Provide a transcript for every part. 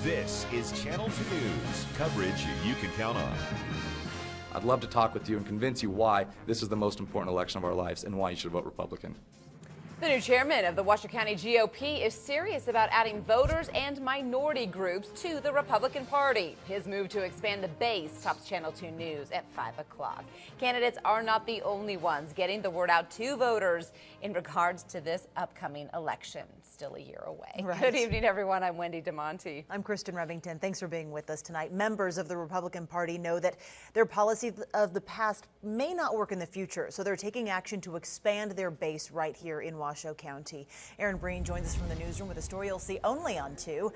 This is Channel 2 News, coverage you can count on. I'd love to talk with you and convince you why this is the most important election of our lives and why you should vote Republican. The new chairman of the Washoe County GOP is serious about adding voters and minority groups to the Republican Party. His move to expand the base tops Channel 2 News at 5 o'clock. Candidates are not the only ones getting the word out to voters in regards to this upcoming election. Still a year away. Right. Good evening, everyone. I'm Wendy DeMonte. I'm Kristen Revington. Thanks for being with us tonight. Members of the Republican Party know that their policies of the past may not work in the future, so they're taking action to expand their base right here in Washoe County. Aaron Breen joins us from the newsroom with a story you'll see only on 2.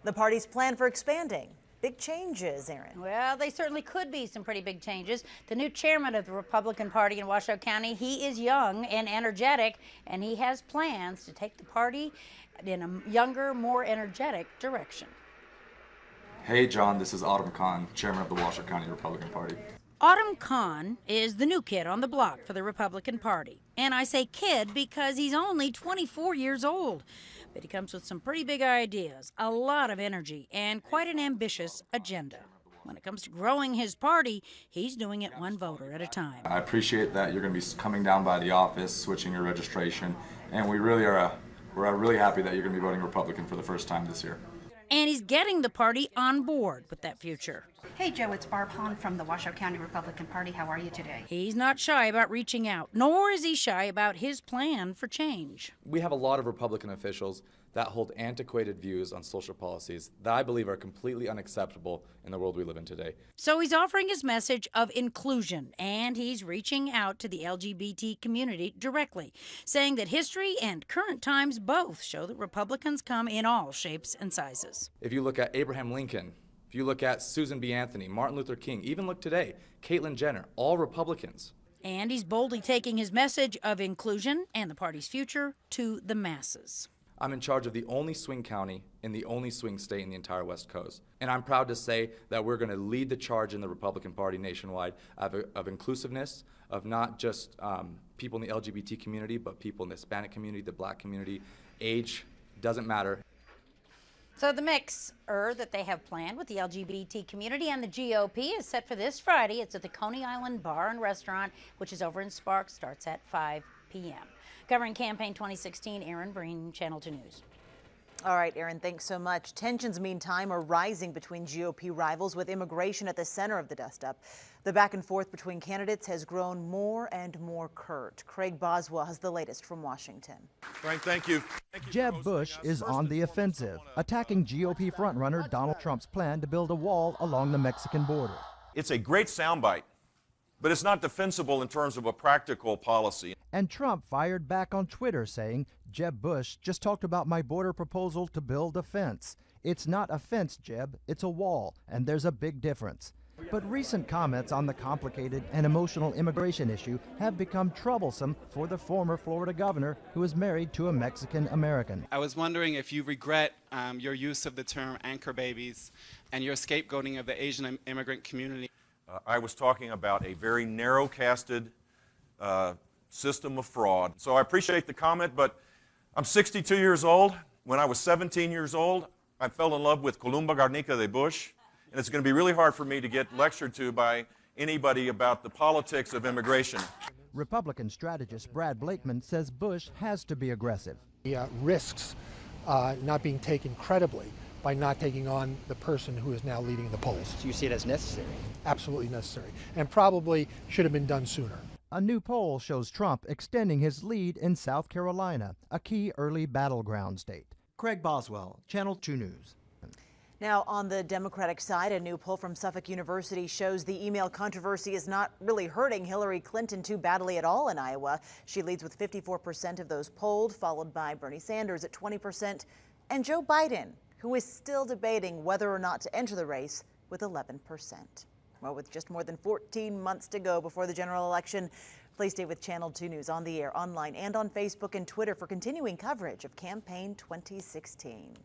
The party's plan for expanding. Big changes, Aaron. Well, they certainly could be some pretty big changes. The new chairman of the Republican Party in Washoe County, he is young and energetic, and he has plans to take the party in a younger, more energetic direction. Hey John, this is Autumn Khan, chairman of the Washoe County Republican Party. Autumn Khan is the new kid on the block for the Republican Party. And I say kid because he's only 24 years old. But he comes with some pretty big ideas, a lot of energy, and quite an ambitious agenda. When it comes to growing his party, he's doing it one voter at a time. I appreciate that you're going to be coming down by the office, switching your registration, and we're really happy that you're going to be voting Republican for the first time this year. And he's getting the party on board with that future. Hey Joe, it's Barb Hahn from the Washoe County Republican Party. How are you today? He's not shy about reaching out, nor is he shy about his plan for change. We have a lot of Republican officials that hold antiquated views on social policies that I believe are completely unacceptable in the world we live in today. So he's offering his message of inclusion, and he's reaching out to the LGBT community directly, saying that history and current times both show that Republicans come in all shapes and sizes. If you look at Abraham Lincoln, if you look at Susan B. Anthony, Martin Luther King, even look today, Caitlyn Jenner, all Republicans. And he's boldly taking his message of inclusion and the party's future to the masses. I'm in charge of the only swing county and the only swing state in the entire West Coast. And I'm proud to say that we're going to lead the charge in the Republican Party nationwide of inclusiveness, of not just people in the LGBT community, but people in the Hispanic community, the Black community. Age doesn't matter. So the mixer that they have planned with the LGBT community and the GOP is set for this Friday. It's at the Coney Island Bar and Restaurant, which is over in Sparks, starts at 5 p.m. Covering Campaign 2016, Aaron Breen, Channel 2 News. All right, Aaron, thanks so much. Tensions, meantime, are rising between GOP rivals, with immigration at the center of the dust-up. The back and forth between candidates has grown more and more curt. Craig Boswell has the latest from Washington. Frank, thank you. Jeb Bush is on the offensive, attacking GOP frontrunner Donald Trump's plan to build a wall along the Mexican border. It's a great soundbite, but it's not defensible in terms of a practical policy. And Trump fired back on Twitter, saying, Jeb Bush just talked about my border proposal to build a fence. It's not a fence, Jeb, it's a wall, and there's a big difference. But recent comments on the complicated and emotional immigration issue have become troublesome for the former Florida governor, who is married to a Mexican American. I was wondering if you regret your use of the term anchor babies and your scapegoating of the Asian immigrant community. I was talking about a very narrow-casted system of fraud. So I appreciate the comment, but I'm 62 years old. When I was 17 years old, I fell in love with Columba Garnica de Bush, and it's going to be really hard for me to get lectured to by anybody about the politics of immigration. Republican strategist Brad Blakeman says Bush has to be aggressive. He risks not being taken credibly by not taking on the person who is now leading the polls. So you see it as necessary? Absolutely necessary, and probably should have been done sooner. A new poll shows Trump extending his lead in South Carolina, a key early battleground state. Craig Boswell, Channel 2 News. Now, on the Democratic side, a new poll from Suffolk University shows the email controversy is not really hurting Hillary Clinton too badly at all in Iowa. She leads with 54% of those polled, followed by Bernie Sanders at 20%, and Joe Biden, who is still debating whether or not to enter the race, with 11%. Well, with just more than 14 months to go before the general election, please stay with Channel 2 News on the air, online, and on Facebook and Twitter for continuing coverage of Campaign 2016.